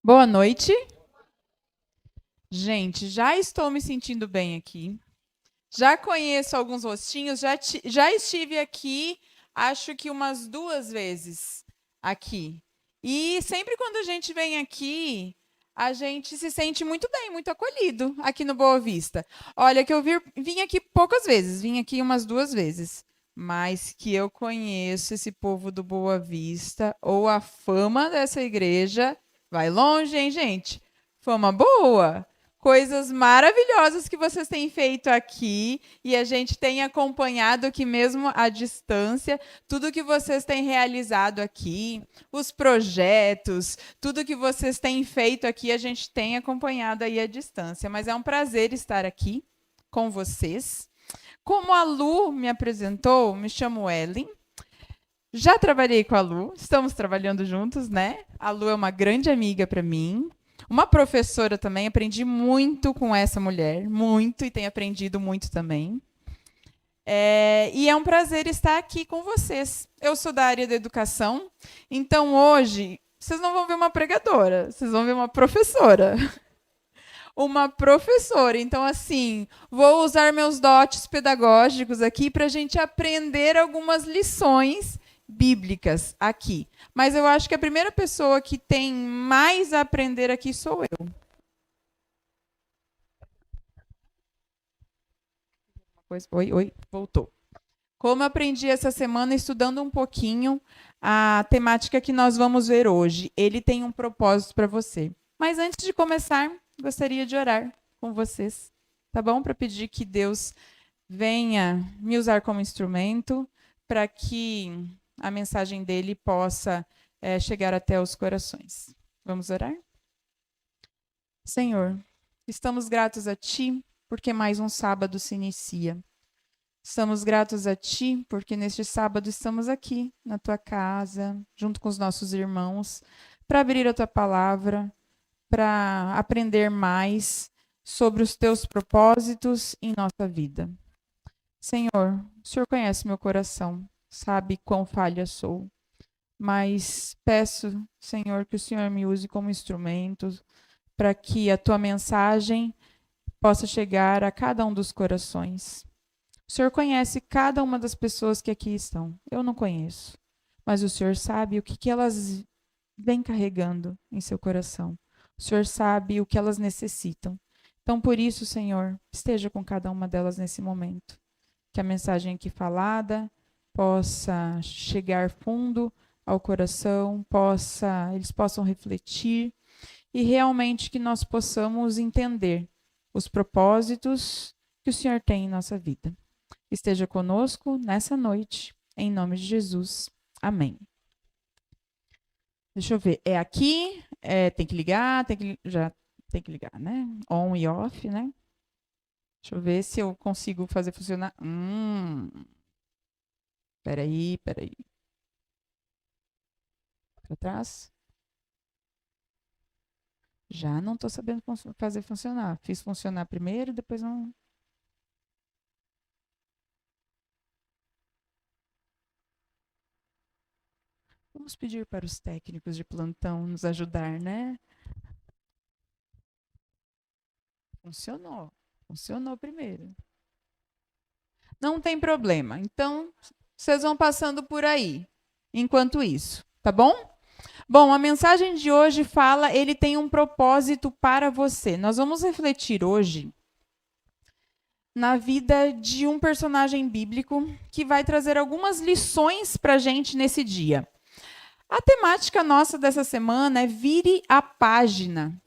Boa noite. Gente, já estou me sentindo bem aqui. Já conheço alguns rostinhos, já estive aqui, acho que umas 2 vezes aqui. E sempre quando a gente vem aqui, a gente se sente muito bem, muito acolhido aqui no Boa Vista. Olha, que eu vim aqui poucas vezes, vim aqui umas 2 vezes. Mas que eu conheço esse povo do Boa Vista, ou a fama dessa igreja vai longe, hein, gente? Fama boa. Coisas maravilhosas que vocês têm feito aqui e a gente tem acompanhado aqui mesmo à distância, tudo que vocês têm realizado aqui, os projetos, tudo que vocês têm feito aqui, a gente tem acompanhado aí à distância. Mas é um prazer estar aqui com vocês. Como a Lu me apresentou, me chamo Ellen. Já trabalhei com a Lu, estamos trabalhando juntos, né? A Lu é uma grande amiga para mim. Uma professora também, aprendi muito com essa mulher, muito, e tenho aprendido muito também. E é um prazer estar aqui com vocês. Eu sou da área da educação, então hoje vocês não vão ver uma pregadora, vocês vão ver uma professora. Uma professora. Então, assim, vou usar meus dotes pedagógicos aqui para a gente aprender algumas lições bíblicas aqui. Mas eu acho que a primeira pessoa que tem mais a aprender aqui sou eu. Oi, voltou. Como aprendi essa semana estudando um pouquinho a temática que nós vamos ver hoje. Ele tem um propósito para você. Mas antes de começar, gostaria de orar com vocês, tá bom? Para pedir que Deus venha me usar como instrumento para que a mensagem dele possa chegar até os corações. Vamos orar? Senhor, estamos gratos a Ti porque mais um sábado se inicia. Estamos gratos a Ti porque neste sábado estamos aqui na Tua casa, junto com os nossos irmãos, para abrir a Tua palavra, para aprender mais sobre os Teus propósitos em nossa vida. Senhor, o Senhor conhece meu coração, sabe quão falha sou, mas peço, Senhor, que o Senhor me use como instrumento para que a tua mensagem possa chegar a cada um dos corações. O Senhor conhece cada uma das pessoas que aqui estão. Eu não conheço, mas o Senhor sabe o que elas vêm carregando em seu coração. O Senhor sabe o que elas necessitam. Então, por isso, Senhor, esteja com cada uma delas nesse momento. Que a mensagem aqui falada possa chegar fundo ao coração, eles possam refletir e realmente que nós possamos entender os propósitos que o Senhor tem em nossa vida. Esteja conosco nessa noite, em nome de Jesus. Amém. Deixa eu ver, é aqui, tem que ligar, já tem que ligar, né? On e off, né? Deixa eu ver se eu consigo fazer funcionar. Peraí. Para trás. Já não estou sabendo fazer funcionar. Fiz funcionar primeiro, depois não. Vamos pedir para os técnicos de plantão nos ajudar, né? Funcionou. Funcionou primeiro. Não tem problema. Então, vocês vão passando por aí. Enquanto isso, tá bom? Bom, a mensagem de hoje fala, ele tem um propósito para você. Nós vamos refletir hoje na vida de um personagem bíblico que vai trazer algumas lições para a gente nesse dia. A temática nossa dessa semana é vire a página.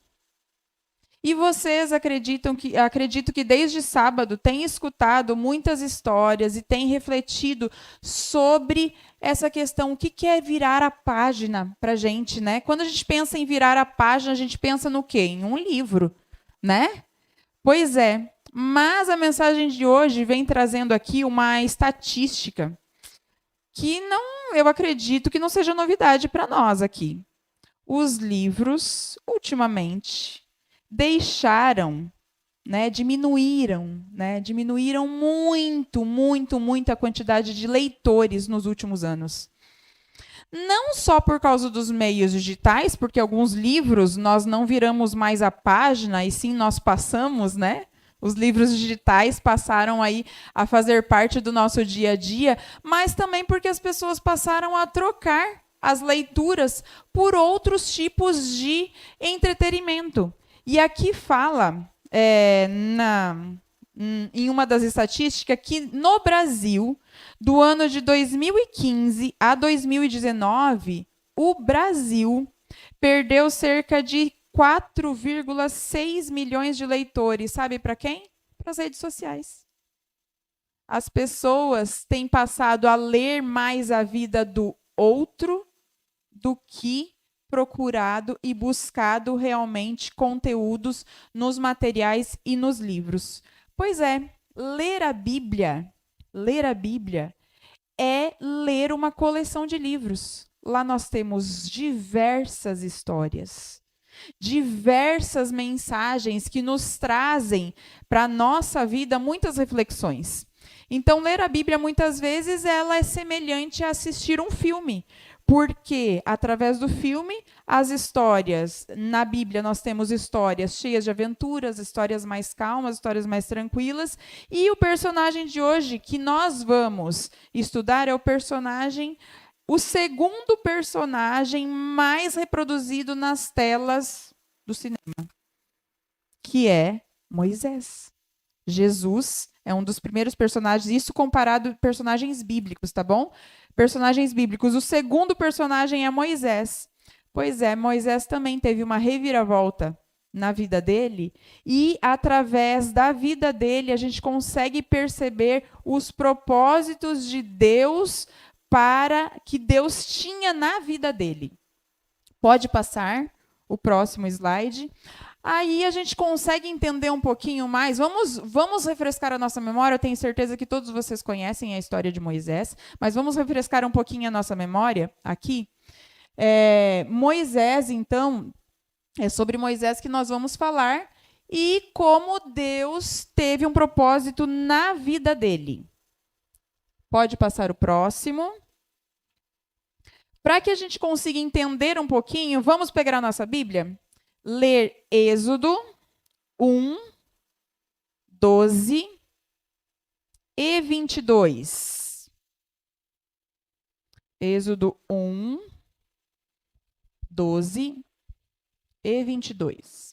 E vocês acredito que desde sábado têm escutado muitas histórias e têm refletido sobre essa questão, o que é virar a página para a gente, né? Quando a gente pensa em virar a página, a gente pensa no quê? Em um livro, né? Pois é, mas a mensagem de hoje vem trazendo aqui uma estatística que eu acredito que não seja novidade para nós aqui. Os livros, ultimamente, diminuíram muito a quantidade de leitores nos últimos anos. Não só por causa dos meios digitais, porque alguns livros nós não viramos mais a página, e sim nós passamos, né? Os livros digitais passaram aí a fazer parte do nosso dia a dia, mas também porque as pessoas passaram a trocar as leituras por outros tipos de entretenimento. E aqui fala, em uma das estatísticas, que no Brasil, do ano de 2015 a 2019, o Brasil perdeu cerca de 4,6 milhões de leitores. Sabe para quem? Para as redes sociais. As pessoas têm passado a ler mais a vida do outro do que procurado e buscado realmente conteúdos nos materiais e nos livros. Pois é, ler a Bíblia é ler uma coleção de livros. Lá nós temos diversas histórias, diversas mensagens que nos trazem para a nossa vida muitas reflexões. Então, ler a Bíblia, muitas vezes, ela é semelhante a assistir um filme, porque, através do filme, as histórias, na Bíblia nós temos histórias cheias de aventuras, histórias mais calmas, histórias mais tranquilas, e o personagem de hoje que nós vamos estudar é o segundo personagem mais reproduzido nas telas do cinema, que é Moisés. Jesus é um dos primeiros personagens, isso comparado a personagens bíblicos, tá bom? Personagens bíblicos. O segundo personagem é Moisés. Pois é, Moisés também teve uma reviravolta na vida dele, e através da vida dele a gente consegue perceber os propósitos de Deus para que Deus tinha na vida dele. Pode passar o próximo slide. Aí a gente consegue entender um pouquinho mais. Vamos refrescar a nossa memória. Eu tenho certeza que todos vocês conhecem a história de Moisés, mas vamos refrescar um pouquinho a nossa memória aqui. Moisés, então, é sobre Moisés que nós vamos falar e como Deus teve um propósito na vida dele. Pode passar o próximo. Para que a gente consiga entender um pouquinho, vamos pegar a nossa Bíblia? Ler Êxodo 1, 12 e 22. Êxodo 1, 12 e 22.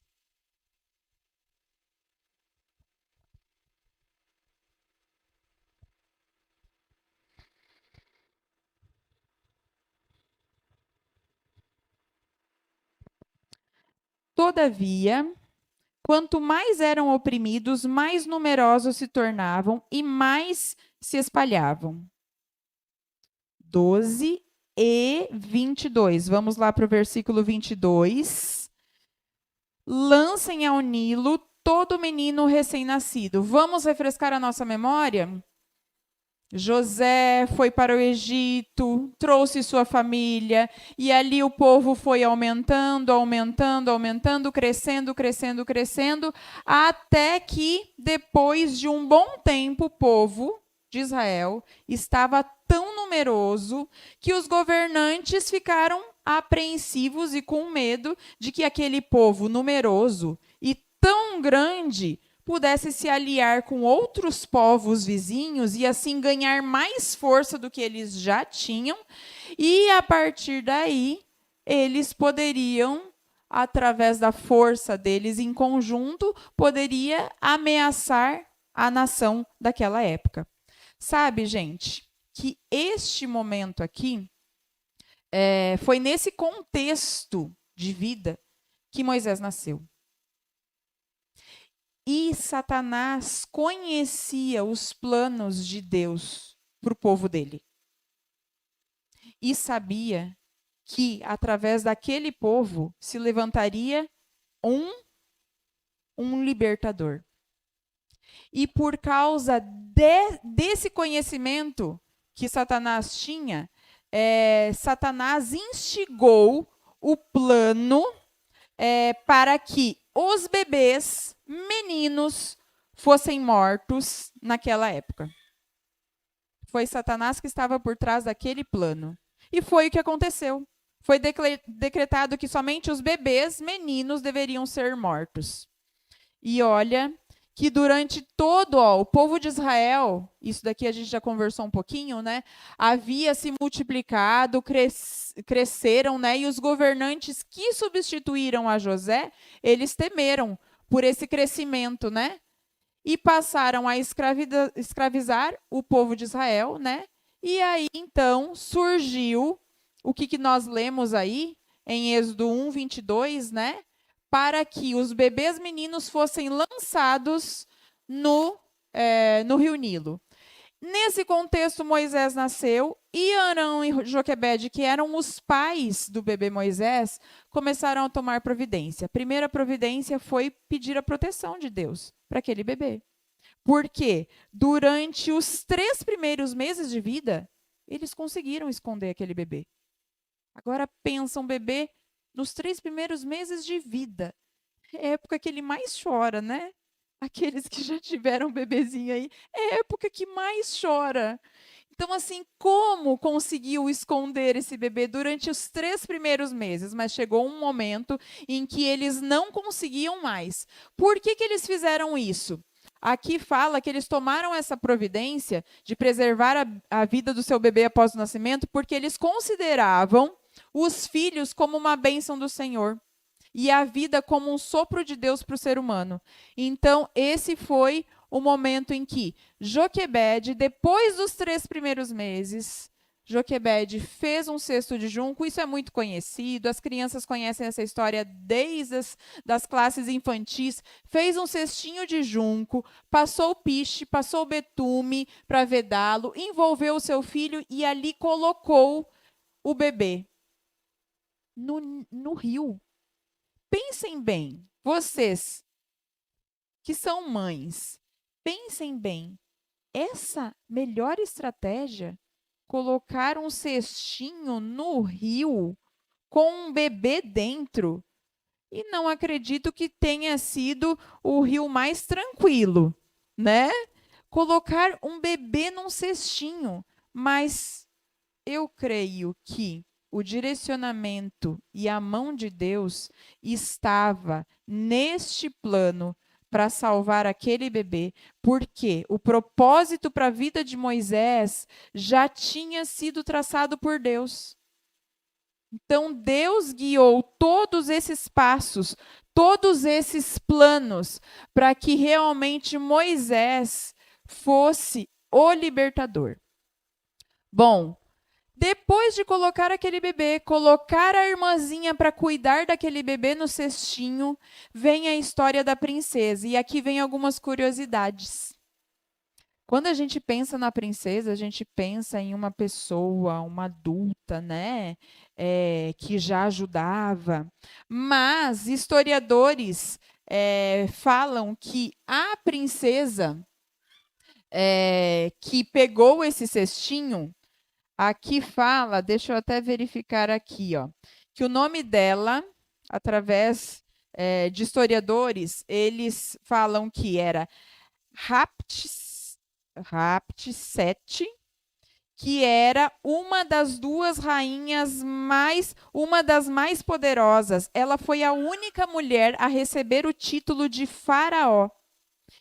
Todavia, quanto mais eram oprimidos, mais numerosos se tornavam e mais se espalhavam. 12 e 22. Vamos lá para o versículo 22. Lancem ao Nilo todo menino recém-nascido. Vamos refrescar a nossa memória? José foi para o Egito, trouxe sua família, e ali o povo foi aumentando, crescendo, até que, depois de um bom tempo, o povo de Israel estava tão numeroso que os governantes ficaram apreensivos e com medo de que aquele povo numeroso e tão grande pudesse se aliar com outros povos vizinhos e assim ganhar mais força do que eles já tinham, e a partir daí eles poderiam, através da força deles em conjunto, poderia ameaçar a nação daquela época. Sabe, gente, que este momento aqui foi nesse contexto de vida que Moisés nasceu. E Satanás conhecia os planos de Deus para o povo dele. E sabia que, através daquele povo, se levantaria um libertador. E por causa desse conhecimento que Satanás tinha, Satanás instigou o plano para que os bebês, meninos, fossem mortos naquela época. Foi Satanás que estava por trás daquele plano. E foi o que aconteceu. Foi decretado que somente os bebês meninos deveriam ser mortos. E olha que durante todo o povo de Israel, isso daqui a gente já conversou um pouquinho, né? Havia se multiplicado, cresceram, né? E os governantes que substituíram a José, eles temeram por esse crescimento, né? E passaram a escravizar o povo de Israel, né? E aí, então, surgiu o que nós lemos aí em Êxodo 1, 22, né? Para que os bebês meninos fossem lançados no rio Nilo. Nesse contexto, Moisés nasceu e Arão e Joquebede, que eram os pais do bebê Moisés, começaram a tomar providência. A primeira providência foi pedir a proteção de Deus para aquele bebê. Porque durante os 3 primeiros meses de vida, eles conseguiram esconder aquele bebê. Agora pensa um bebê nos 3 primeiros meses de vida. É a época que ele mais chora, né? Aqueles que já tiveram um bebezinho aí, é a época que mais chora. Então, assim, como conseguiu esconder esse bebê durante os 3 primeiros meses? Mas chegou um momento em que eles não conseguiam mais. Por que eles fizeram isso? Aqui fala que eles tomaram essa providência de preservar a vida do seu bebê após o nascimento, porque eles consideravam os filhos como uma bênção do Senhor e a vida como um sopro de Deus para o ser humano. Então, esse foi o momento em que Joquebede, depois dos 3 primeiros meses, Joquebede fez um cesto de junco. Isso é muito conhecido, as crianças conhecem essa história desde das classes infantis. Fez um cestinho de junco, passou o piche, passou o betume para vedá-lo, envolveu o seu filho e ali colocou o bebê no rio. Pensem bem, vocês que são mães, pensem bem, essa melhor estratégia, colocar um cestinho no rio com um bebê dentro, e não acredito que tenha sido o rio mais tranquilo, né? Colocar um bebê num cestinho, mas eu creio que o direcionamento e a mão de Deus estava neste plano para salvar aquele bebê, porque o propósito para a vida de Moisés já tinha sido traçado por Deus. Então, Deus guiou todos esses passos, todos esses planos, para que realmente Moisés fosse o libertador. Bom, depois de colocar aquele bebê, colocar a irmãzinha para cuidar daquele bebê no cestinho, vem a história da princesa. E aqui vem algumas curiosidades. Quando a gente pensa na princesa, a gente pensa em uma pessoa, uma adulta, né? Que já ajudava. Mas historiadores falam que a princesa que pegou esse cestinho, aqui fala, deixa eu até verificar aqui, ó, que o nome dela, através de historiadores, eles falam que era Rapsete, que era uma das 2 rainhas uma das mais poderosas. Ela foi a única mulher a receber o título de faraó.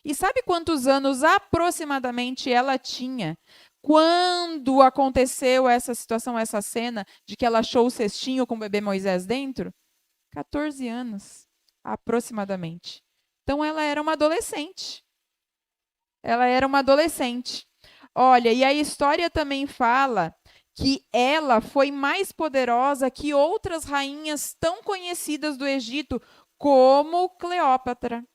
E sabe quantos anos aproximadamente ela tinha quando aconteceu essa situação, essa cena de que ela achou o cestinho com o bebê Moisés dentro? 14 anos, aproximadamente. Então, ela era uma adolescente. Ela era uma adolescente. Olha, e a história também fala que ela foi mais poderosa que outras rainhas tão conhecidas do Egito, como Cleópatra.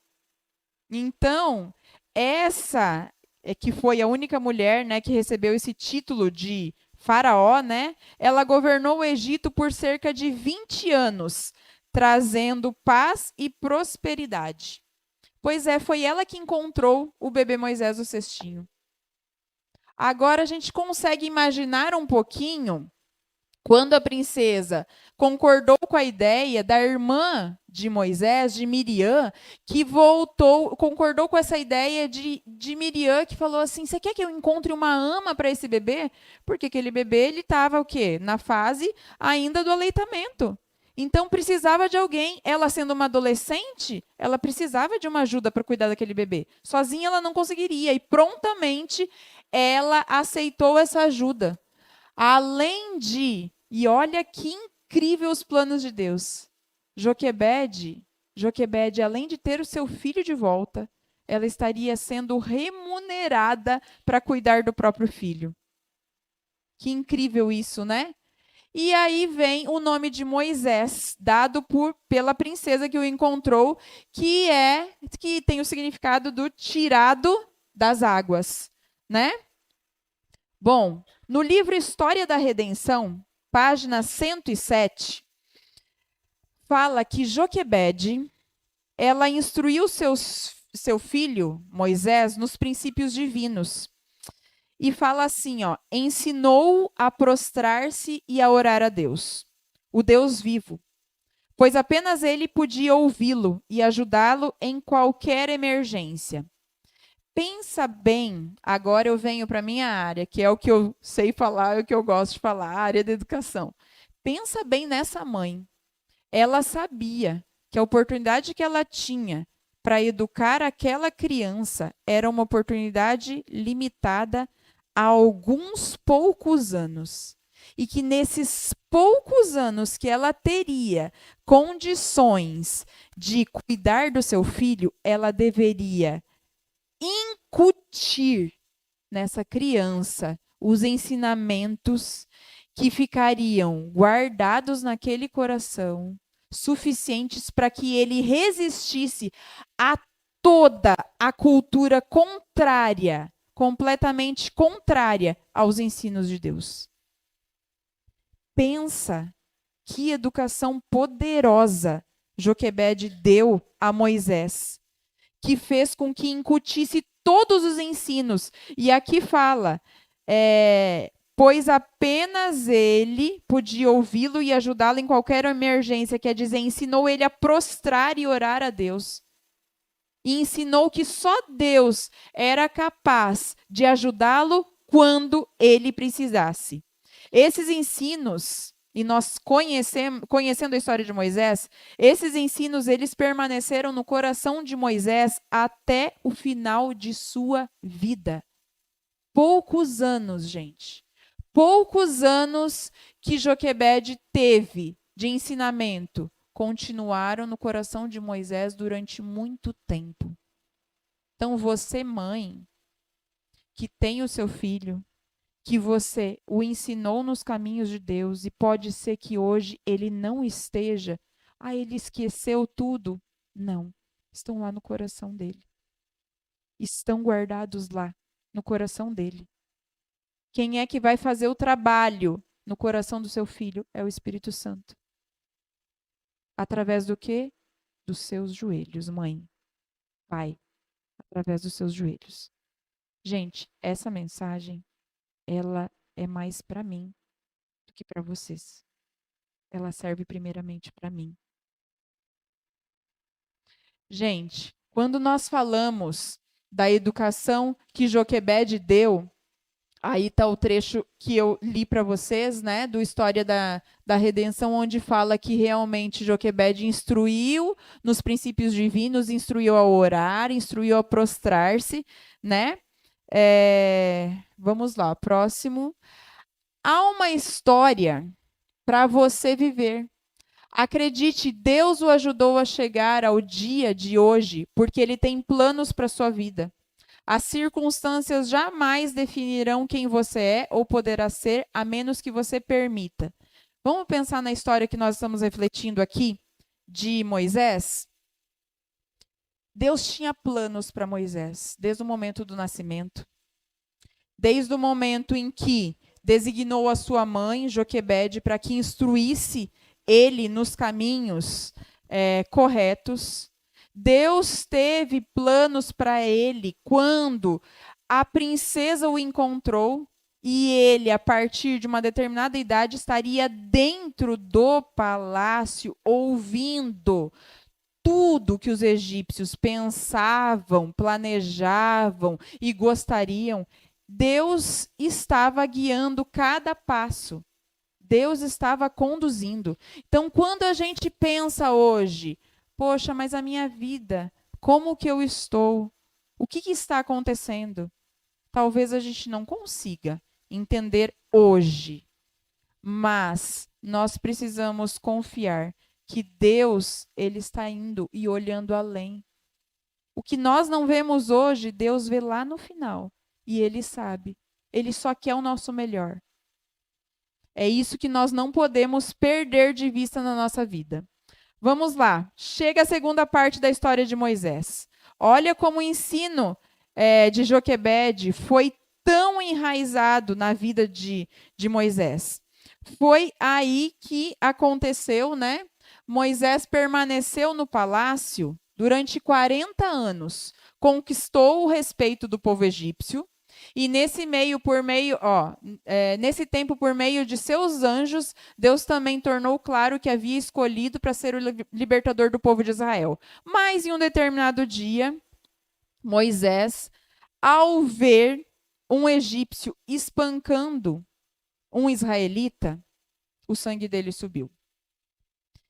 Então, essa que foi a única mulher, né, que recebeu esse título de faraó, né? Ela governou o Egito por cerca de 20 anos, trazendo paz e prosperidade. Pois é, foi ela que encontrou o bebê Moisés no cestinho. Agora a gente consegue imaginar um pouquinho Quando a princesa concordou com a ideia da irmã de Moisés, de Miriam, que concordou com essa ideia de Miriam, que falou assim: você quer que eu encontre uma ama para esse bebê? Porque aquele bebê ele estava o quê? Na fase ainda do aleitamento. Então precisava de alguém. Ela sendo uma adolescente, ela precisava de uma ajuda para cuidar daquele bebê. Sozinha ela não conseguiria e prontamente ela aceitou essa ajuda. Além de, e olha que incrível os planos de Deus. Joquebede, além de ter o seu filho de volta, ela estaria sendo remunerada para cuidar do próprio filho. Que incrível isso, né? E aí vem o nome de Moisés, dado pela princesa que o encontrou, que tem o significado do tirado das águas, né? Bom, no livro História da Redenção, página 107, fala que Joquebede, ela instruiu seu filho, Moisés, nos princípios divinos. E fala assim, ó, ensinou a prostrar-se e a orar a Deus, o Deus vivo, pois apenas ele podia ouvi-lo e ajudá-lo em qualquer emergência. Pensa bem, agora eu venho para a minha área, que é o que eu sei falar, é o que eu gosto de falar, a área da educação. Pensa bem nessa mãe. Ela sabia que a oportunidade que ela tinha para educar aquela criança era uma oportunidade limitada a alguns poucos anos. E que nesses poucos anos que ela teria condições de cuidar do seu filho, ela deveria incutir nessa criança os ensinamentos que ficariam guardados naquele coração, suficientes para que ele resistisse a toda a cultura contrária, completamente contrária aos ensinos de Deus. Pensa que educação poderosa Joquebede deu a Moisés, que fez com que incutisse todos os ensinos. E aqui fala, pois apenas ele podia ouvi-lo e ajudá-lo em qualquer emergência, quer dizer, ensinou ele a prostrar e orar a Deus. E ensinou que só Deus era capaz de ajudá-lo quando ele precisasse. Esses ensinos, e nós conhecendo a história de Moisés, esses ensinos eles permaneceram no coração de Moisés até o final de sua vida. Poucos anos, gente. Poucos anos que Joquebede teve de ensinamento continuaram no coração de Moisés durante muito tempo. Então, você, mãe, que tem o seu filho, que você o ensinou nos caminhos de Deus e pode ser que hoje ele não esteja, ele esqueceu tudo. Não, estão lá no coração dele. Estão guardados lá no coração dele. Quem é que vai fazer o trabalho no coração do seu filho? É o Espírito Santo. Através do quê? Dos seus joelhos, mãe. Pai, através dos seus joelhos. Gente, essa mensagem ela é mais para mim do que para vocês. Ela serve primeiramente para mim. Gente, quando nós falamos da educação que Joquebede deu, aí está o trecho que eu li para vocês, né, do História da Redenção, onde fala que realmente Joquebede instruiu nos princípios divinos, instruiu a orar, instruiu a prostrar-se, né? Vamos lá, próximo. Há uma história para você viver. Acredite, Deus o ajudou a chegar ao dia de hoje, porque Ele tem planos para a sua vida. As circunstâncias jamais definirão quem você é ou poderá ser, a menos que você permita. Vamos pensar na história que nós estamos refletindo aqui, de Moisés? Deus tinha planos para Moisés, desde o momento do nascimento. Desde o momento em que designou a sua mãe, Joquebede, para que instruísse ele nos caminhos corretos. Deus teve planos para ele quando a princesa o encontrou e ele, a partir de uma determinada idade, estaria dentro do palácio, ouvindo tudo que os egípcios pensavam, planejavam e gostariam. Deus estava guiando cada passo. Deus estava conduzindo. Então, quando a gente pensa hoje, poxa, mas a minha vida, como que eu estou? O que está acontecendo? Talvez a gente não consiga entender hoje, mas nós precisamos confiar que Deus, ele está indo e olhando além. O que nós não vemos hoje, Deus vê lá no final. E ele sabe. Ele só quer o nosso melhor. É isso que nós não podemos perder de vista na nossa vida. Vamos lá. Chega a segunda parte da história de Moisés. Olha como o ensino de Joquebede foi tão enraizado na vida de Moisés. Foi aí que aconteceu, né? Moisés permaneceu no palácio durante 40 anos, conquistou o respeito do povo egípcio, e nesse nesse tempo, por meio de seus anjos, Deus também tornou claro que havia escolhido para ser o libertador do povo de Israel. Mas em um determinado dia, Moisés, ao ver um egípcio espancando um israelita, o sangue dele subiu.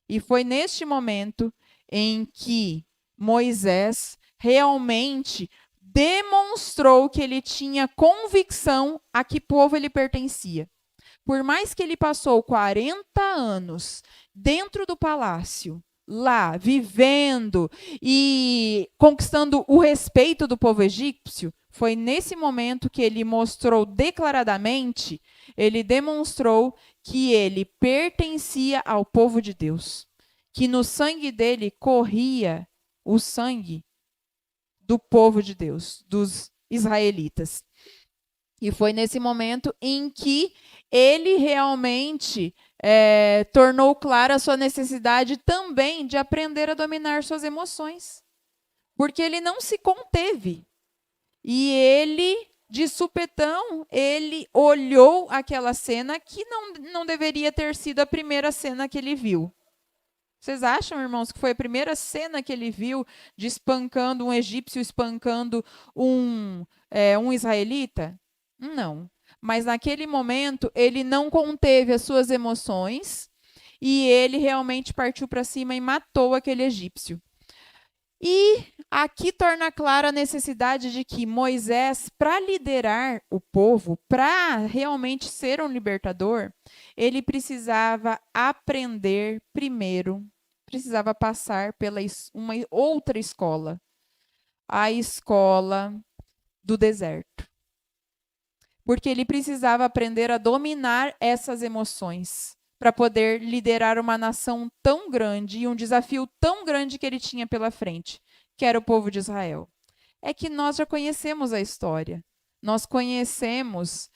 E foi neste momento em que Moisés realmente demonstrou que ele tinha convicção a que povo ele pertencia. Por mais que ele passou 40 anos dentro do palácio, lá, vivendo e conquistando o respeito do povo egípcio, foi nesse momento que ele mostrou declaradamente, ele demonstrou que ele pertencia ao povo de Deus, que no sangue dele corria o sangue do povo de Deus, dos israelitas. E foi nesse momento em que ele realmente tornou clara a sua necessidade também de aprender a dominar suas emoções. Porque ele não se conteve. E ele, de supetão, ele olhou aquela cena que não deveria ter sido a primeira cena que ele viu. Vocês acham, irmãos, que foi a primeira cena que ele viu de espancando um egípcio, espancando um israelita? Não. Mas naquele momento, ele não conteve as suas emoções e ele realmente partiu para cima e matou aquele egípcio. E aqui torna clara a necessidade de que Moisés, para liderar o povo, para realmente ser um libertador, ele precisava aprender primeiro, precisava passar pela uma outra escola, a escola do deserto. Porque ele precisava aprender a dominar essas emoções para poder liderar uma nação tão grande e um desafio tão grande que ele tinha pela frente, que era o povo de Israel. É que nós já conhecemos a história. Nós conhecemos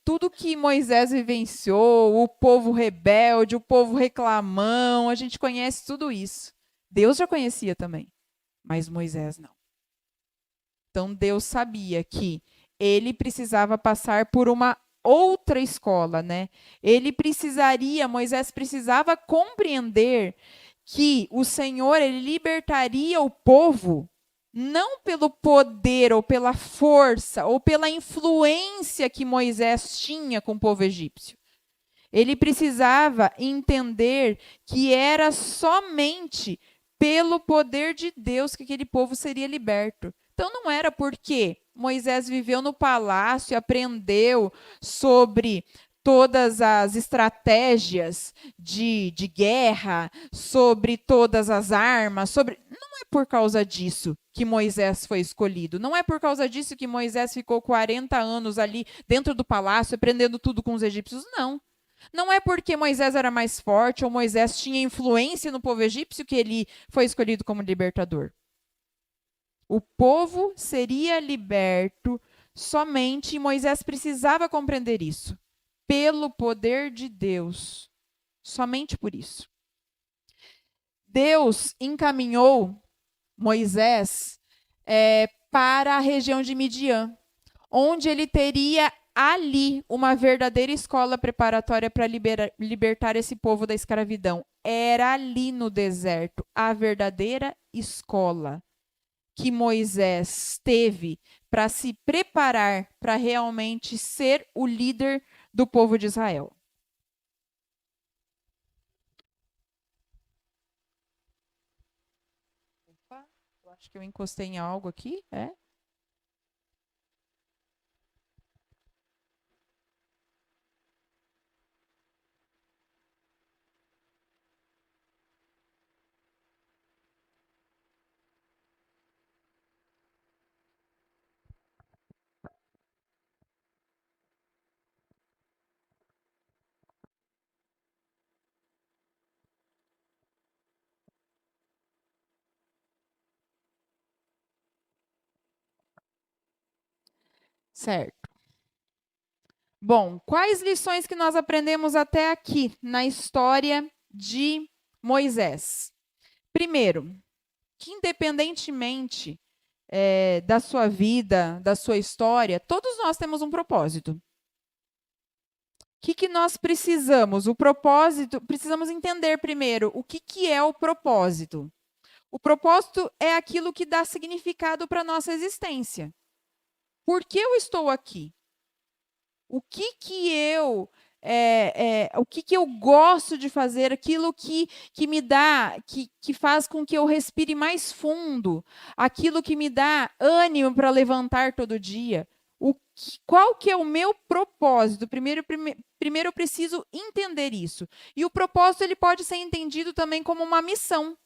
tudo que Moisés vivenciou, o povo rebelde, o povo reclamão, a gente conhece tudo isso. Deus já conhecia também, mas Moisés não. Então Deus sabia que ele precisava passar por uma outra escola, né? Moisés precisava compreender que o Senhor, ele libertaria o povo não pelo poder ou pela força ou pela influência que Moisés tinha com o povo egípcio. Ele precisava entender que era somente pelo poder de Deus que aquele povo seria liberto. Então não era porque Moisés viveu no palácio e aprendeu sobre todas as estratégias de guerra, sobre todas as armas, não é por causa disso que Moisés foi escolhido. Não é por causa disso que Moisés ficou 40 anos ali dentro do palácio, aprendendo tudo com os egípcios. Não. Não é porque Moisés era mais forte ou Moisés tinha influência no povo egípcio que ele foi escolhido como libertador. O povo seria liberto somente, e Moisés precisava compreender isso, pelo poder de Deus. Somente por isso. Deus encaminhou Moisés para a região de Midian, onde ele teria ali uma verdadeira escola preparatória para libertar esse povo da escravidão. Era ali no deserto a verdadeira escola que Moisés teve para se preparar para realmente ser o líder do povo de Israel. Opa, eu acho que eu encostei em algo aqui, é? Certo. Bom, quais lições que nós aprendemos até aqui na história de Moisés? Primeiro, que independentemente da sua vida, da sua história, todos nós temos um propósito. O que nós precisamos? O propósito, precisamos entender primeiro o que é o propósito. O propósito é aquilo que dá significado para a nossa existência. Por que eu estou aqui? O que eu gosto de fazer, aquilo que me dá, que faz com que eu respire mais fundo, aquilo que me dá ânimo para levantar todo dia. Qual que é o meu propósito? Primeiro eu preciso entender isso. E o propósito ele pode ser entendido também como uma missão.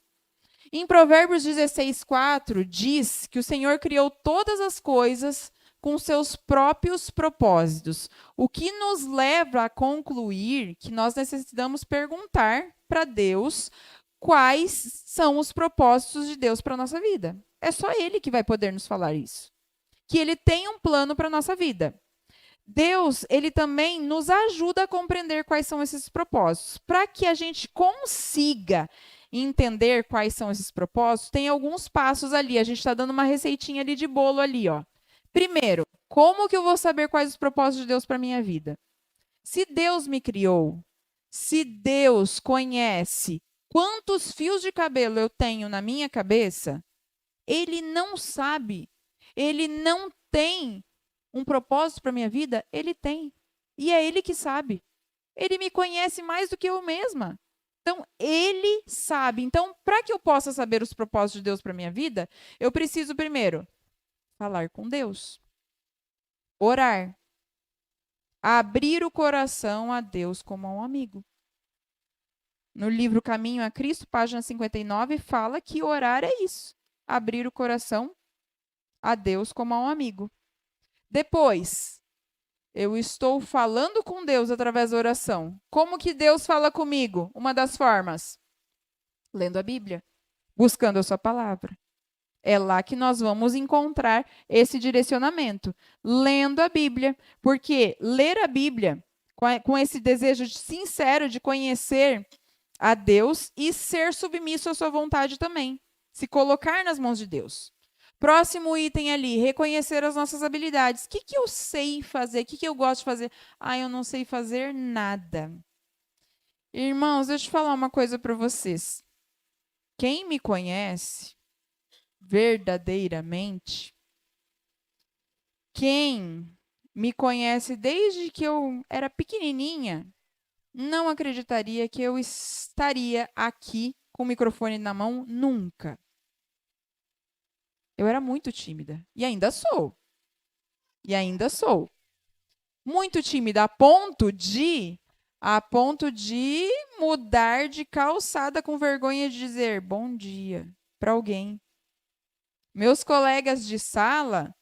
Em Provérbios 16:4 diz que o Senhor criou todas as coisas com seus próprios propósitos, o que nos leva a concluir que nós necessitamos perguntar para Deus quais são os propósitos de Deus para a nossa vida. É só Ele que vai poder nos falar isso. Que Ele tem um plano para a nossa vida. Deus, ele também nos ajuda a compreender quais são esses propósitos. Para que a gente consiga entender quais são esses propósitos, tem alguns passos ali. A gente está dando uma receitinha ali de bolo ali, ó. Primeiro, como que eu vou saber quais os propósitos de Deus para minha vida? Se Deus me criou, se Deus conhece quantos fios de cabelo eu tenho na minha cabeça, ele não sabe, ele não tem um propósito para minha vida? Ele tem. E é ele que sabe. Ele me conhece mais do que eu mesma. Então, ele sabe. Então, para que eu possa saber os propósitos de Deus para minha vida, eu preciso primeiro falar com Deus, orar, abrir o coração a Deus como a um amigo. No livro Caminho a Cristo, página 59, fala que orar é isso, abrir o coração a Deus como a um amigo. Depois, eu estou falando com Deus através da oração. Como que Deus fala comigo? Uma das formas, lendo a Bíblia, buscando a sua palavra. É lá que nós vamos encontrar esse direcionamento, lendo a Bíblia, porque ler a Bíblia com esse desejo sincero de conhecer a Deus e ser submisso à sua vontade também, se colocar nas mãos de Deus. Próximo item ali, reconhecer as nossas habilidades. O que eu sei fazer? O que eu gosto de fazer? Ah, eu não sei fazer nada. Irmãos, deixa eu falar uma coisa para vocês. Quem me conhece verdadeiramente, quem me conhece desde que eu era pequenininha, não acreditaria que eu estaria aqui com o microfone na mão nunca. Eu era muito tímida. E ainda sou. E ainda sou. Muito tímida a ponto de mudar de calçada com vergonha de dizer bom dia para alguém. Meus colegas de sala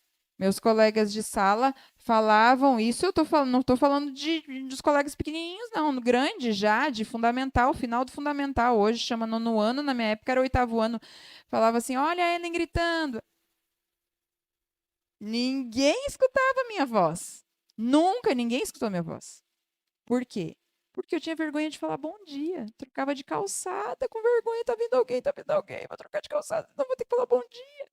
falavam isso, não estou falando dos colegas pequenininhos, não, no grande já, de fundamental, final do fundamental, hoje chama nono ano, na minha época era oitavo ano, falava assim, olha a Ellen gritando. Ninguém escutava a minha voz. Nunca ninguém escutou a minha voz. Por quê? Porque eu tinha vergonha de falar bom dia. Trocava de calçada com vergonha. Tá vindo alguém, tá vindo alguém. Vou trocar de calçada, não vou ter que falar bom dia.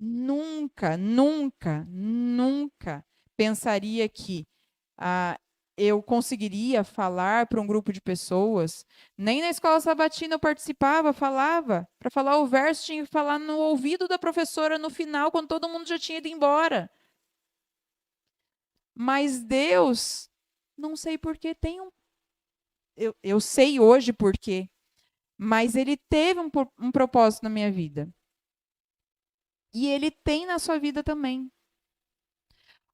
nunca, nunca, nunca pensaria que ah, eu conseguiria falar para um grupo de pessoas. Nem na escola sabatina eu participava, falava. Para falar o verso, tinha que falar no ouvido da professora no final, quando todo mundo já tinha ido embora. Mas Deus, não sei por que, tem um. Eu sei hoje por quê, mas Ele teve um propósito na minha vida. E Ele tem na sua vida também.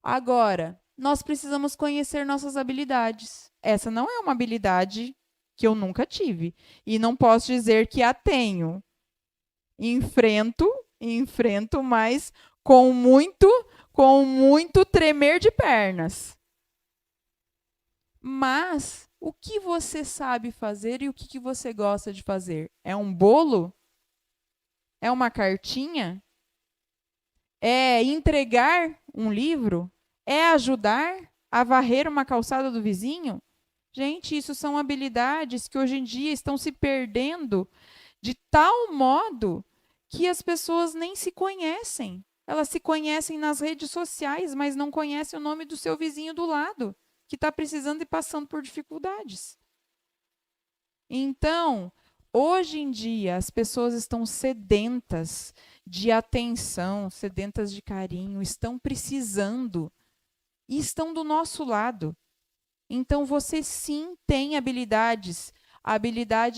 Agora, nós precisamos conhecer nossas habilidades. Essa não é uma habilidade que eu nunca tive. E não posso dizer que a tenho. Enfrento, mas com muito tremer de pernas. Mas o que você sabe fazer e o que você gosta de fazer? É um bolo? É uma cartinha? É entregar um livro? É ajudar a varrer uma calçada do vizinho? Gente, isso são habilidades que hoje em dia estão se perdendo de tal modo que as pessoas nem se conhecem. Elas se conhecem nas redes sociais, mas não conhecem o nome do seu vizinho do lado, que está precisando e passando por dificuldades. Então, hoje em dia, as pessoas estão sedentas de atenção, sedentas de carinho, estão precisando e estão do nosso lado. Então, você sim tem habilidades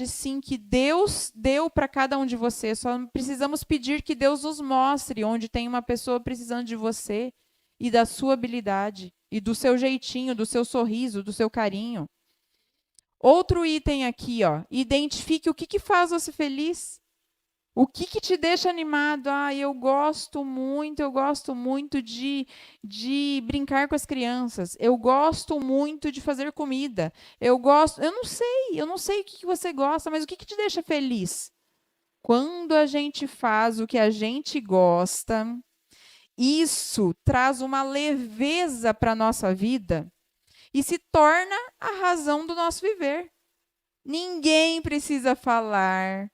sim que Deus deu para cada um de vocês. Só precisamos pedir que Deus nos mostre onde tem uma pessoa precisando de você e da sua habilidade, e do seu jeitinho, do seu sorriso, do seu carinho. Outro item aqui, ó, identifique o que faz você feliz. O que te deixa animado? Ah, eu gosto muito de brincar com as crianças. Eu gosto muito de fazer comida. Eu não sei o que você gosta, mas o que te deixa feliz? Quando a gente faz o que a gente gosta, isso traz uma leveza para a nossa vida e se torna a razão do nosso viver. Ninguém precisa falar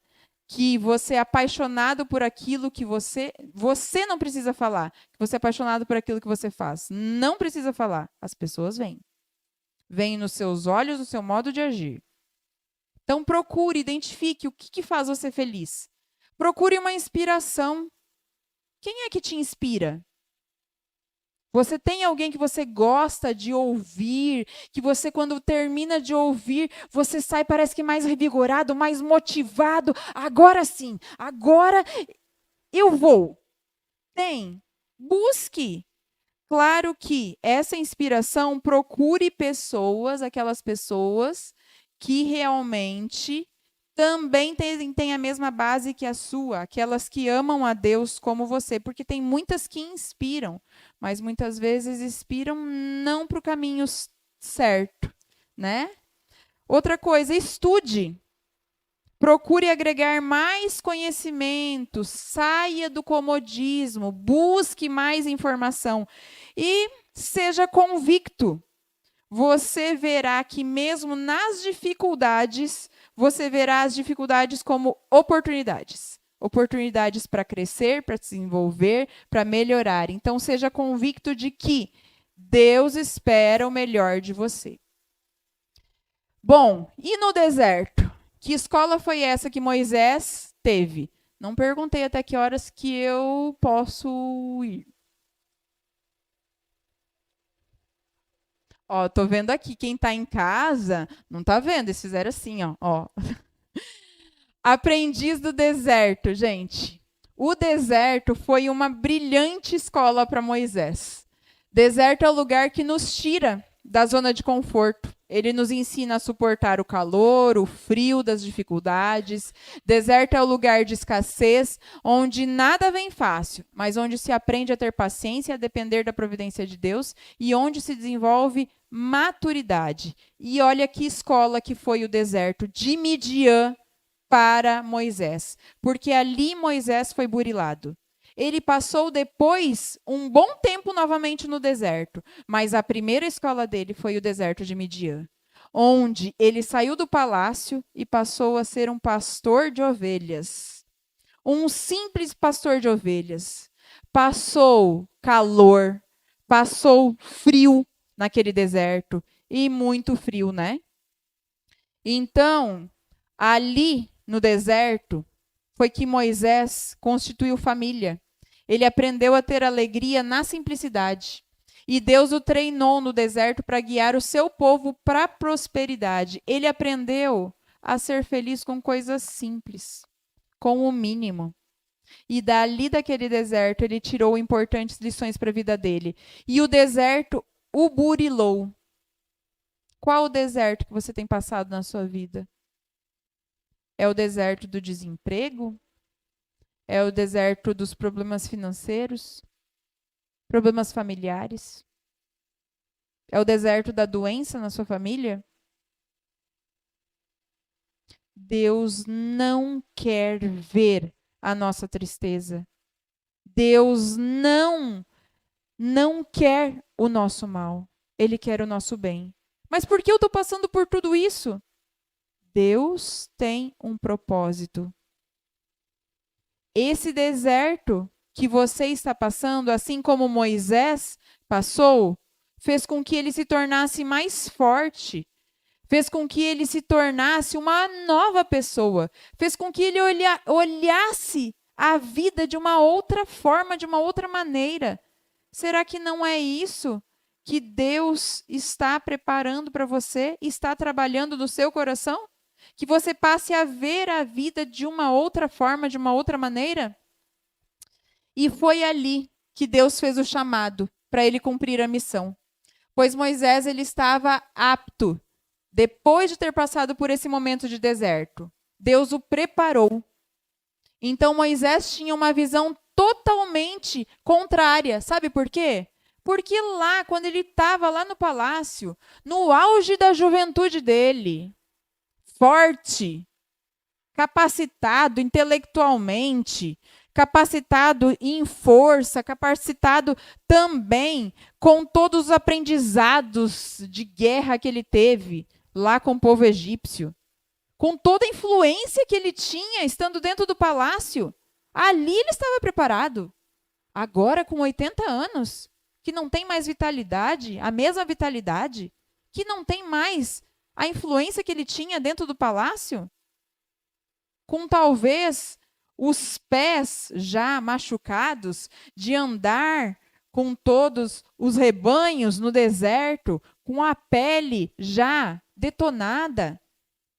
que você é apaixonado por aquilo que você não precisa falar, que você é apaixonado por aquilo que você faz. Não precisa falar. As pessoas vêm. Vêm nos seus olhos, no seu modo de agir. Então procure, identifique o que faz você feliz. Procure uma inspiração. Quem é que te inspira? Você tem alguém que você gosta de ouvir, que você, quando termina de ouvir, você sai, parece que mais revigorado, mais motivado. Agora sim, agora eu vou. Tem. Busque. Claro que essa inspiração, procure pessoas, aquelas pessoas que realmente também têm a mesma base que a sua, aquelas que amam a Deus como você, porque tem muitas que inspiram, mas muitas vezes inspiram não para o caminho certo, né? Outra coisa, estude. Procure agregar mais conhecimento, saia do comodismo, busque mais informação e seja convicto. Você verá que mesmo nas dificuldades, você verá as dificuldades como oportunidades. Oportunidades para crescer, para se desenvolver, para melhorar. Então, seja convicto de que Deus espera o melhor de você. Bom, e no deserto? Que escola foi essa que Moisés teve? Não perguntei até que horas que eu posso ir. Ó, tô vendo aqui, quem tá em casa, não tá vendo, eles fizeram assim, ó. Aprendiz do deserto, gente. O deserto foi uma brilhante escola para Moisés. Deserto é o lugar que nos tira da zona de conforto. Ele nos ensina a suportar o calor, o frio das dificuldades. Deserto é o lugar de escassez, onde nada vem fácil, mas onde se aprende a ter paciência, a depender da providência de Deus e onde se desenvolve maturidade. E olha que escola que foi o deserto de Midian para Moisés, porque ali Moisés foi burilado. Ele passou depois um bom tempo novamente no deserto, mas a primeira escola dele foi o deserto de Midian, onde ele saiu do palácio e passou a ser um pastor de ovelhas. Um simples pastor de ovelhas. passou calor, passou frio naquele deserto, e muito frio, né? Então, ali no deserto, foi que Moisés constituiu família. Ele aprendeu a ter alegria na simplicidade. E Deus o treinou no deserto para guiar o seu povo para a prosperidade. Ele aprendeu a ser feliz com coisas simples, com o mínimo. E dali daquele deserto ele tirou importantes lições para a vida dele. E o deserto o burilou. Qual o deserto que você tem passado na sua vida? É o deserto do desemprego? É o deserto dos problemas financeiros? Problemas familiares? É o deserto da doença na sua família? Deus não quer ver a nossa tristeza. Deus não quer o nosso mal. Ele quer o nosso bem. Mas por que eu estou passando por tudo isso? Deus tem um propósito. Esse deserto que você está passando, assim como Moisés passou, fez com que ele se tornasse mais forte, fez com que ele se tornasse uma nova pessoa, fez com que ele olhasse a vida de uma outra forma, de uma outra maneira. Será que não é isso que Deus está preparando para você, está trabalhando no seu coração? Que você passe a ver a vida de uma outra forma, de uma outra maneira? E foi ali que Deus fez o chamado para ele cumprir a missão. Pois Moisés ele estava apto, depois de ter passado por esse momento de deserto. Deus o preparou. Então Moisés tinha uma visão totalmente contrária. Sabe por quê? Porque lá, quando ele estava lá no palácio, no auge da juventude dele, forte, capacitado intelectualmente, capacitado em força, capacitado também com todos os aprendizados de guerra que ele teve lá com o povo egípcio, com toda a influência que ele tinha estando dentro do palácio. Ali ele estava preparado. Agora, com 80 anos, que não tem mais vitalidade, a mesma vitalidade, que não tem mais a influência que ele tinha dentro do palácio, com talvez os pés já machucados de andar com todos os rebanhos no deserto, com a pele já detonada.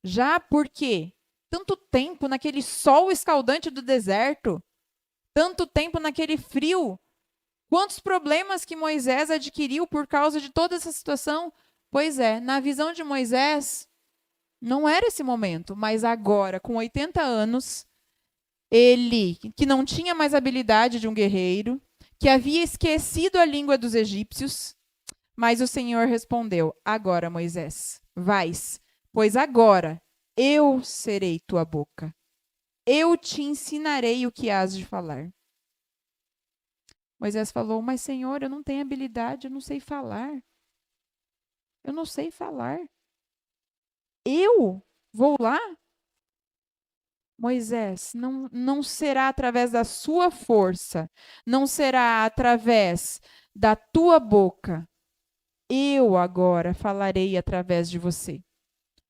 Já porque tanto tempo naquele sol escaldante do deserto, tanto tempo naquele frio, quantos problemas que Moisés adquiriu por causa de toda essa situação? Pois é, na visão de Moisés, não era esse momento, mas agora, com 80 anos, ele, que não tinha mais habilidade de um guerreiro, que havia esquecido a língua dos egípcios, mas o Senhor respondeu: agora, Moisés, vais, pois agora eu serei tua boca. Eu te ensinarei o que hás de falar. Moisés falou: mas Senhor, eu não tenho habilidade, eu não sei falar. Eu não sei falar. Eu vou lá? Moisés, não será através da sua força, não será através da tua boca. Eu agora falarei através de você.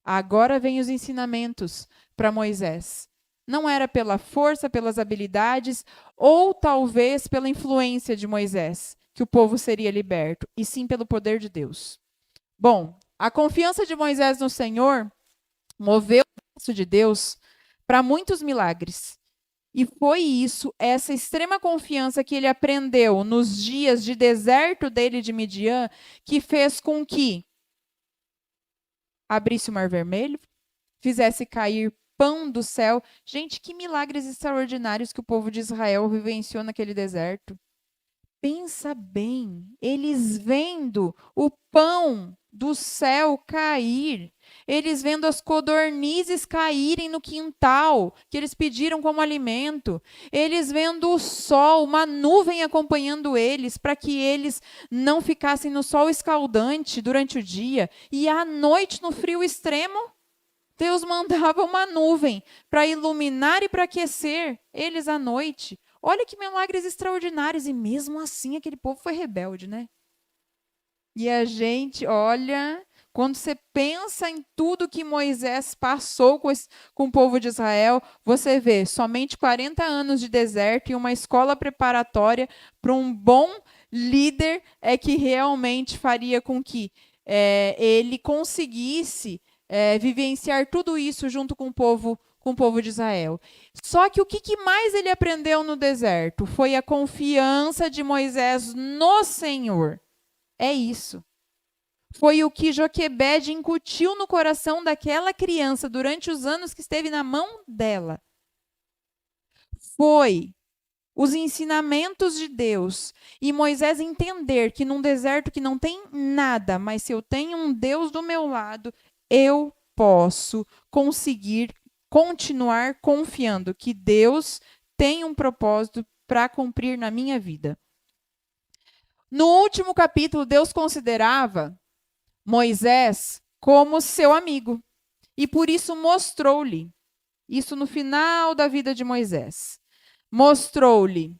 Agora vem os ensinamentos para Moisés. Não era pela força, pelas habilidades, ou talvez pela influência de Moisés, que o povo seria liberto, e sim pelo poder de Deus. Bom, a confiança de Moisés no Senhor moveu o braço de Deus para muitos milagres. E foi isso, essa extrema confiança que ele aprendeu nos dias de deserto dele de Midian, que fez com que abrisse o Mar Vermelho, fizesse cair pão do céu. Gente, que milagres extraordinários que o povo de Israel vivenciou naquele deserto. Pensa bem, eles vendo o pão do céu cair, eles vendo as codornizes caírem no quintal que eles pediram como alimento, eles vendo o sol, uma nuvem acompanhando eles, para que eles não ficassem no sol escaldante durante o dia, e à noite, no frio extremo, Deus mandava uma nuvem para iluminar e para aquecer eles à noite. Olha que milagres extraordinários. E mesmo assim, aquele povo foi rebelde, né? E a gente, olha, quando você pensa em tudo que Moisés passou com o povo de Israel, você vê somente 40 anos de deserto e uma escola preparatória para um bom líder é que realmente faria com que ele conseguisse vivenciar tudo isso junto com o povo de Israel. Só que o que mais ele aprendeu no deserto foi a confiança de Moisés no Senhor. É isso. Foi o que Joquebede incutiu no coração daquela criança durante os anos que esteve na mão dela. Foi os ensinamentos de Deus e Moisés entender que num deserto que não tem nada, mas se eu tenho um Deus do meu lado, eu posso conseguir continuar confiando que Deus tem um propósito para cumprir na minha vida. No último capítulo, Deus considerava Moisés como seu amigo e por isso mostrou-lhe, isso no final da vida de Moisés, mostrou-lhe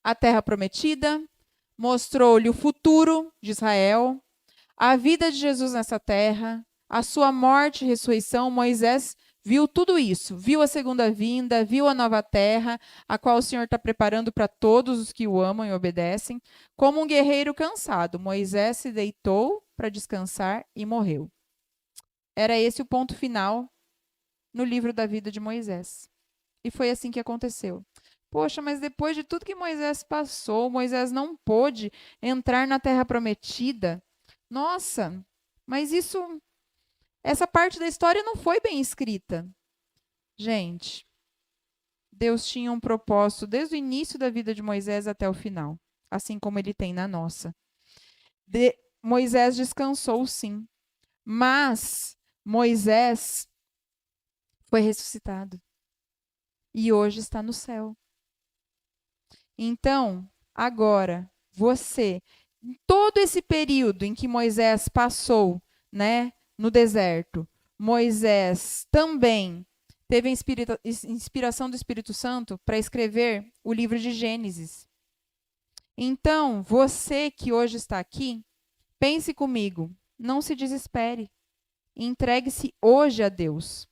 a terra prometida, mostrou-lhe o futuro de Israel, a vida de Jesus nessa terra, a sua morte e ressurreição. Moisés viu tudo isso, viu a segunda vinda, viu a nova terra, a qual o Senhor está preparando para todos os que o amam e obedecem. Como um guerreiro cansado, Moisés se deitou para descansar e morreu. Era esse o ponto final no livro da vida de Moisés. E foi assim que aconteceu. Poxa, mas depois de tudo que Moisés passou, Moisés não pôde entrar na terra prometida. Nossa, mas essa parte da história não foi bem escrita. Gente, Deus tinha um propósito desde o início da vida de Moisés até o final, assim como ele tem na nossa. Moisés descansou, sim, mas Moisés foi ressuscitado e hoje está no céu. Então, agora, você, em todo esse período em que Moisés passou, né, no deserto, Moisés também teve a inspiração do Espírito Santo para escrever o livro de Gênesis. Então, você que hoje está aqui, pense comigo, não se desespere. Entregue-se hoje a Deus.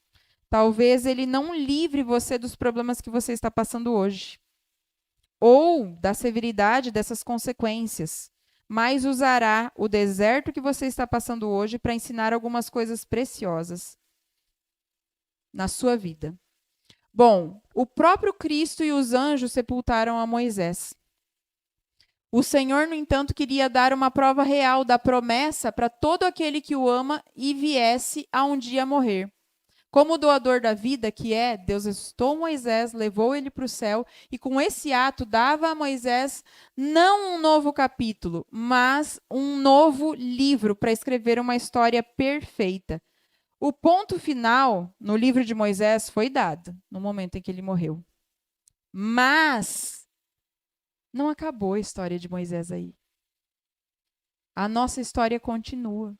Talvez Ele não livre você dos problemas que você está passando hoje, ou da severidade dessas consequências, mas usará o deserto que você está passando hoje para ensinar algumas coisas preciosas na sua vida. Bom, o próprio Cristo e os anjos sepultaram a Moisés. O Senhor, no entanto, queria dar uma prova real da promessa para todo aquele que o ama e viesse a um dia morrer. Como o doador da vida que é, Deus ressuscitou Moisés, levou ele para o céu e com esse ato dava a Moisés não um novo capítulo, mas um novo livro para escrever uma história perfeita. O ponto final no livro de Moisés foi dado no momento em que ele morreu. Mas não acabou a história de Moisés aí. A nossa história continua,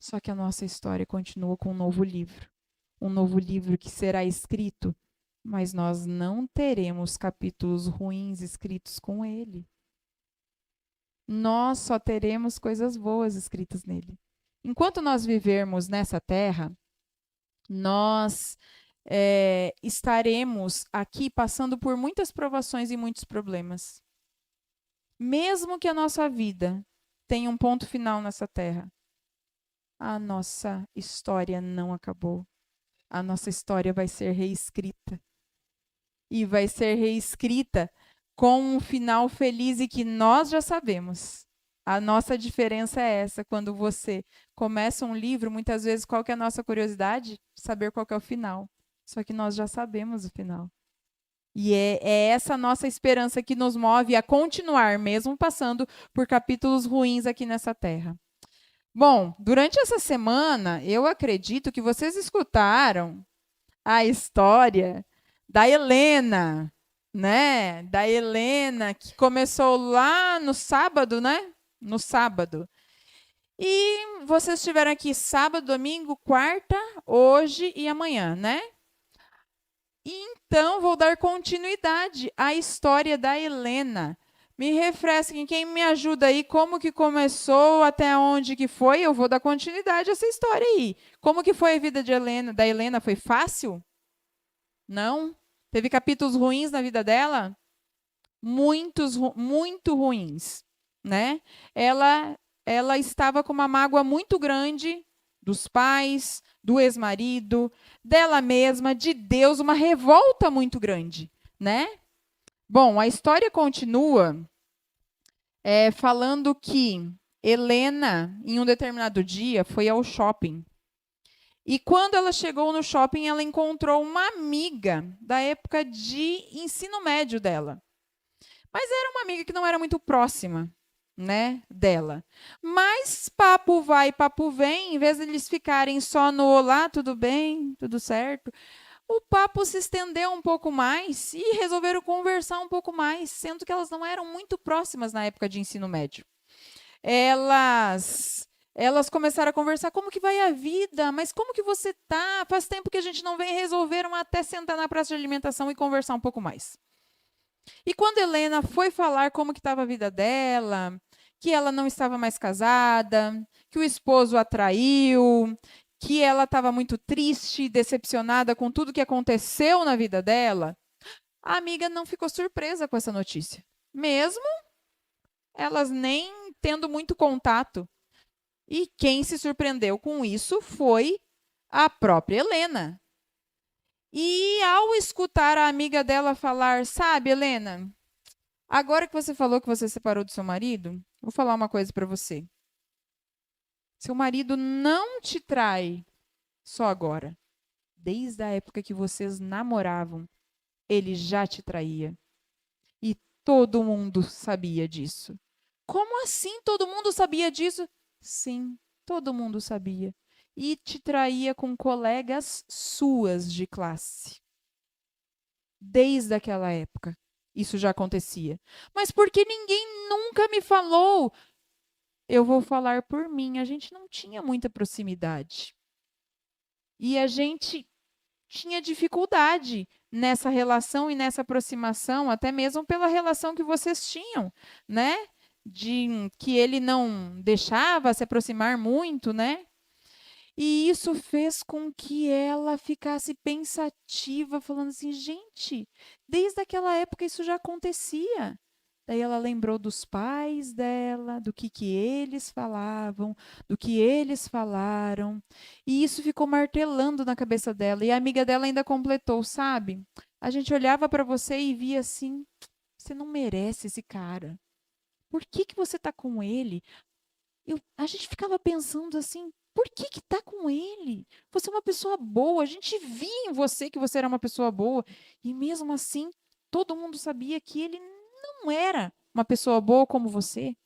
só que a nossa história continua com um novo livro. Um novo livro que será escrito, mas nós não teremos capítulos ruins escritos com ele. Nós só teremos coisas boas escritas nele. Enquanto nós vivermos nessa terra, nós estaremos aqui passando por muitas provações e muitos problemas. Mesmo que a nossa vida tenha um ponto final nessa terra, a nossa história não acabou. A nossa história vai ser reescrita. E vai ser reescrita com um final feliz e que nós já sabemos. A nossa diferença é essa. Quando você começa um livro, muitas vezes, qual que é a nossa curiosidade? Saber qual que é o final. Só que nós já sabemos o final. E é essa nossa esperança que nos move a continuar, mesmo passando por capítulos ruins aqui nessa terra. Bom, durante essa semana, eu acredito que vocês escutaram a história da Helena, né? Da Helena, que começou lá no sábado, né? No sábado. E vocês estiveram aqui sábado, domingo, quarta, hoje e amanhã, né? Então, vou dar continuidade à história da Helena. Me refresquem, quem me ajuda aí, como que começou, até onde que foi? Eu vou dar continuidade a essa história aí. Como que foi a vida de Helena, da Helena? Foi fácil? Não? Teve capítulos ruins na vida dela? Muito ruins, né? Ela estava com uma mágoa muito grande dos pais, do ex-marido, dela mesma, de Deus, uma revolta muito grande, né? Bom, a história continua falando que Helena, em um determinado dia, foi ao shopping. E quando ela chegou no shopping, ela encontrou uma amiga da época de ensino médio dela. Mas era uma amiga que não era muito próxima, né, dela. Mas papo vai, papo vem, em vez de eles ficarem só no olá, tudo bem, tudo certo, o papo se estendeu um pouco mais e resolveram conversar um pouco mais, sendo que elas não eram muito próximas na época de ensino médio. Elas começaram a conversar, como que vai a vida? Mas como que você tá? Faz tempo que a gente não vem, resolveram até sentar na praça de alimentação e conversar um pouco mais. E quando Helena foi falar como que estava a vida dela, que ela não estava mais casada, que o esposo a traiu, que ela estava muito triste, decepcionada com tudo que aconteceu na vida dela, a amiga não ficou surpresa com essa notícia. Mesmo elas nem tendo muito contato. E quem se surpreendeu com isso foi a própria Helena. E ao escutar a amiga dela falar, sabe, Helena, agora que você falou que você separou do seu marido, vou falar uma coisa para você. Seu marido não te trai só agora. Desde a época que vocês namoravam, ele já te traía. E todo mundo sabia disso. Como assim todo mundo sabia disso? Sim, todo mundo sabia. E te traía com colegas suas de classe. Desde aquela época, isso já acontecia. Mas por que ninguém nunca me falou? Eu vou falar por mim, a gente não tinha muita proximidade. E a gente tinha dificuldade nessa relação e nessa aproximação, até mesmo pela relação que vocês tinham, né? De que ele não deixava se aproximar muito, né? E isso fez com que ela ficasse pensativa, falando assim: gente, desde aquela época isso já acontecia. Daí ela lembrou dos pais dela, do que eles falavam, do que eles falaram. E isso ficou martelando na cabeça dela. E a amiga dela ainda completou, sabe? A gente olhava para você e via assim: você não merece esse cara. Por que você está com ele? A gente ficava pensando assim, por que tá com ele? Você é uma pessoa boa, a gente via em você que você era uma pessoa boa. E mesmo assim, todo mundo sabia que ele não era uma pessoa boa como você.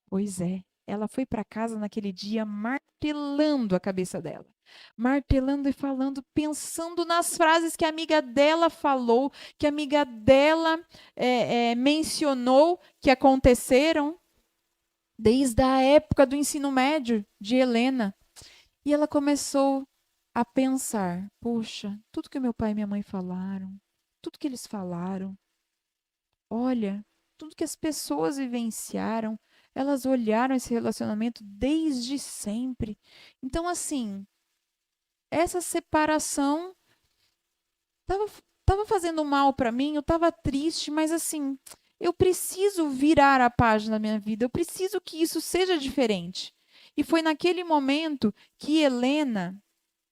Pois é, ela foi para casa naquele dia martelando a cabeça dela. Martelando e falando, pensando nas frases que a amiga dela falou, que a amiga dela mencionou que aconteceram desde a época do ensino médio de Helena. E ela começou a pensar: puxa, tudo que meu pai e minha mãe falaram, tudo que eles falaram, olha, tudo que as pessoas vivenciaram, elas olharam esse relacionamento desde sempre. Então, assim, essa separação estava fazendo mal para mim, eu estava triste, mas assim, eu preciso virar a página da minha vida, eu preciso que isso seja diferente. E foi naquele momento que Helena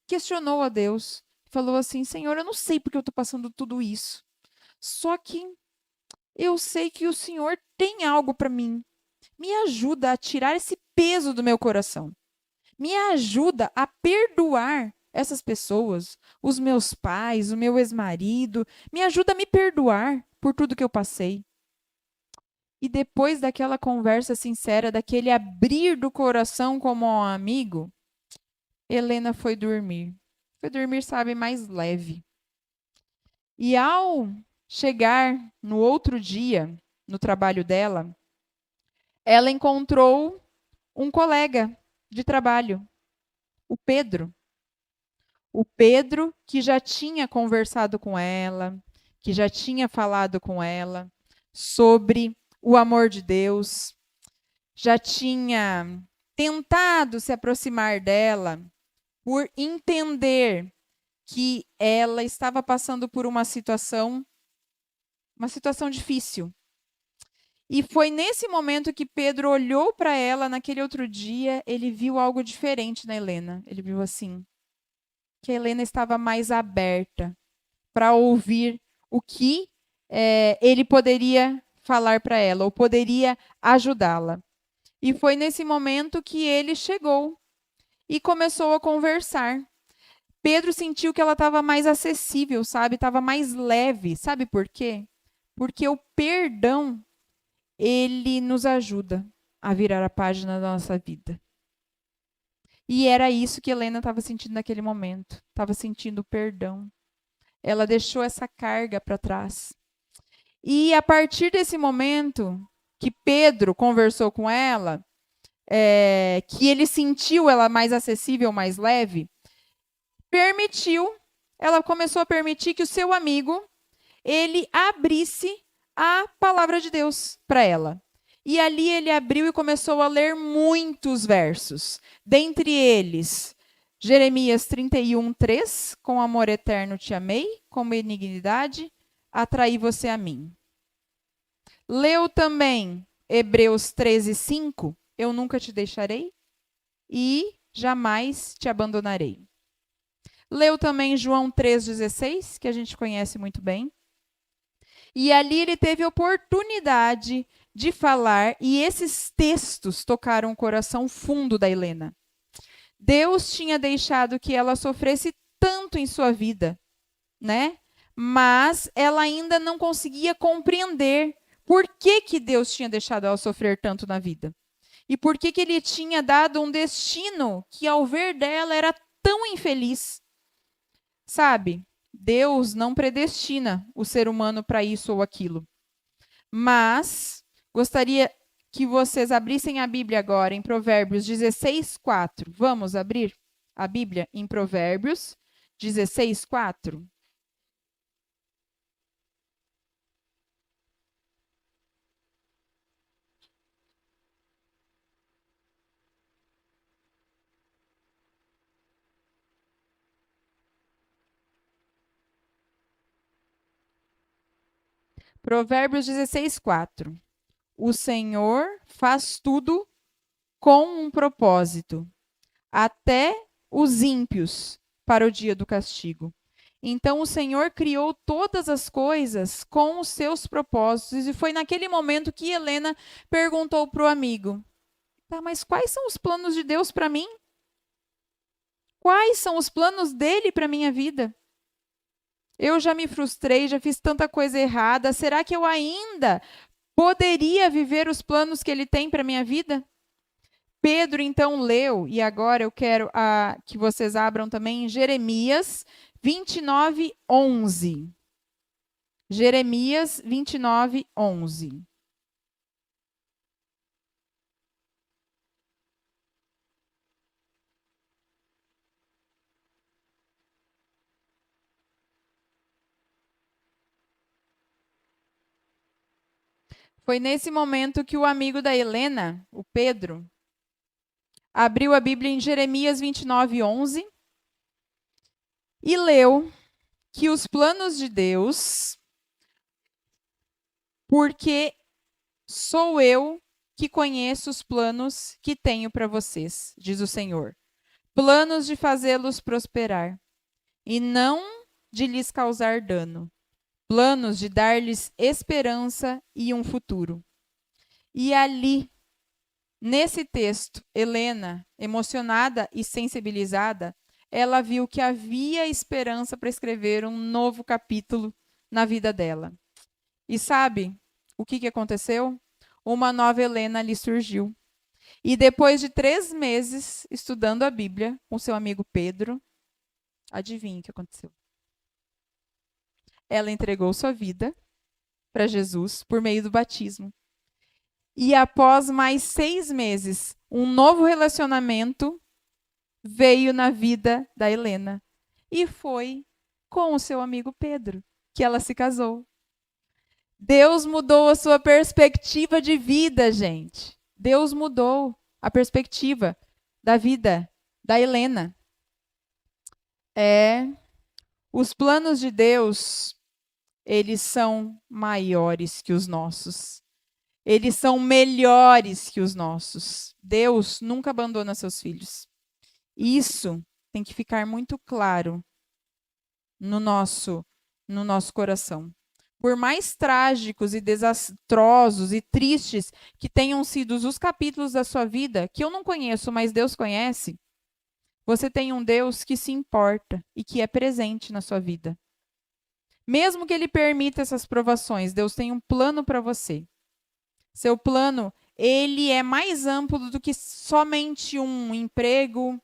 questionou a Deus, falou assim: Senhor, eu não sei porque eu estou passando tudo isso, só que eu sei que o Senhor tem algo para mim. Me ajuda a tirar esse peso do meu coração. Me ajuda a perdoar essas pessoas, os meus pais, o meu ex-marido. Me ajuda a me perdoar por tudo que eu passei. E depois daquela conversa sincera, daquele abrir do coração como um amigo, Helena foi dormir. Foi dormir, sabe, mais leve. E ao chegar no outro dia, no trabalho dela, ela encontrou um colega de trabalho, o Pedro. O Pedro, que já tinha conversado com ela, que já tinha falado com ela sobre o amor de Deus, já tinha tentado se aproximar dela por entender que ela estava passando por uma situação difícil. E foi nesse momento que Pedro olhou para ela, naquele outro dia, ele viu algo diferente na Helena. Ele viu assim, que a Helena estava mais aberta para ouvir o que ele poderia falar para ela, ou poderia ajudá-la. E foi nesse momento que ele chegou e começou a conversar. Pedro sentiu que ela estava mais acessível, sabe? Estava mais leve. Sabe por quê? Porque o perdão, ele nos ajuda a virar a página da nossa vida. E era isso que Helena estava sentindo naquele momento. Estava sentindo perdão. Ela deixou essa carga para trás. E a partir desse momento que Pedro conversou com ela, que ele sentiu ela mais acessível, mais leve, ela começou a permitir que o seu amigo, ele abrisse a palavra de Deus para ela. E ali ele abriu e começou a ler muitos versos. Dentre eles, Jeremias 31:3, com amor eterno te amei, com benignidade atraí você a mim. Leu também Hebreus 13:5, eu nunca te deixarei e jamais te abandonarei. Leu também João 3,16, que a gente conhece muito bem. E ali ele teve oportunidade de falar, e esses textos tocaram o coração fundo da Helena. Deus tinha deixado que ela sofresse tanto em sua vida, né? Mas ela ainda não conseguia compreender por que Deus tinha deixado ela sofrer tanto na vida. E por que ele tinha dado um destino que, ao ver dela, era tão infeliz. Sabe, Deus não predestina o ser humano para isso ou aquilo. Mas gostaria que vocês abrissem a Bíblia agora em Provérbios 16:4. Vamos abrir a Bíblia em Provérbios 16:4. Provérbios 16:4. O Senhor faz tudo com um propósito, até os ímpios para o dia do castigo. Então o Senhor criou todas as coisas com os seus propósitos, e foi naquele momento que Helena perguntou para o amigo: tá, mas quais são os planos de Deus para mim? Quais são os planos dele para minha vida? Eu já me frustrei, já fiz tanta coisa errada. Será que eu ainda poderia viver os planos que ele tem para minha vida? Pedro então leu, e agora eu quero que vocês abram também em Jeremias 29:11. Jeremias 29:11. Foi nesse momento que o amigo da Helena, o Pedro, abriu a Bíblia em Jeremias 29:11 e leu que os planos de Deus, porque sou eu que conheço os planos que tenho para vocês, diz o Senhor. Planos de fazê-los prosperar e não de lhes causar dano. Planos de dar-lhes esperança e um futuro. E ali, nesse texto, Helena, emocionada e sensibilizada, ela viu que havia esperança para escrever um novo capítulo na vida dela. E sabe o que aconteceu? Uma nova Helena lhe surgiu. E depois de 3 meses estudando a Bíblia com seu amigo Pedro, adivinhe o que aconteceu? Ela entregou sua vida para Jesus por meio do batismo. E após mais 6 meses, um novo relacionamento veio na vida da Helena. E foi com o seu amigo Pedro que ela se casou. Deus mudou a sua perspectiva de vida, gente. Deus mudou a perspectiva da vida da Helena. Os planos de Deus, eles são maiores que os nossos. Eles são melhores que os nossos. Deus nunca abandona seus filhos. Isso tem que ficar muito claro no nosso coração. Por mais trágicos e desastrosos e tristes que tenham sido os capítulos da sua vida, que eu não conheço, mas Deus conhece, você tem um Deus que se importa e que é presente na sua vida. Mesmo que Ele permita essas provações, Deus tem um plano para você. Seu plano, ele é mais amplo do que somente um emprego,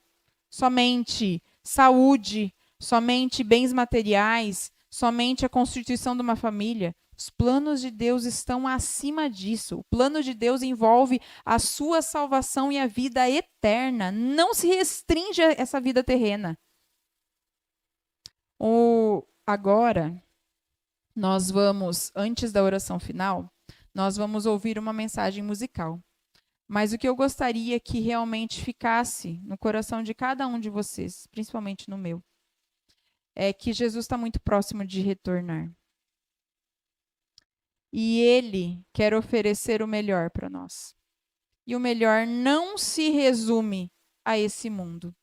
somente saúde, somente bens materiais, somente a constituição de uma família. Os planos de Deus estão acima disso. O plano de Deus envolve a sua salvação e a vida eterna. Não se restringe a essa vida terrena. Agora, nós vamos, antes da oração final, nós vamos ouvir uma mensagem musical. Mas o que eu gostaria que realmente ficasse no coração de cada um de vocês, principalmente no meu, é que Jesus está muito próximo de retornar. E Ele quer oferecer o melhor para nós. E o melhor não se resume a esse mundo.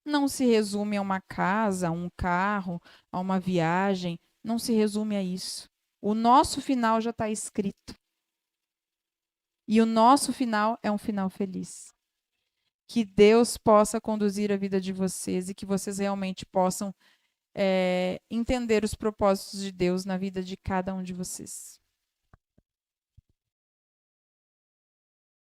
Não se resume a uma casa, a um carro, a uma viagem. Não se resume a isso. O nosso final já está escrito. E o nosso final é um final feliz. Que Deus possa conduzir a vida de vocês e que vocês realmente possam entender os propósitos de Deus na vida de cada um de vocês.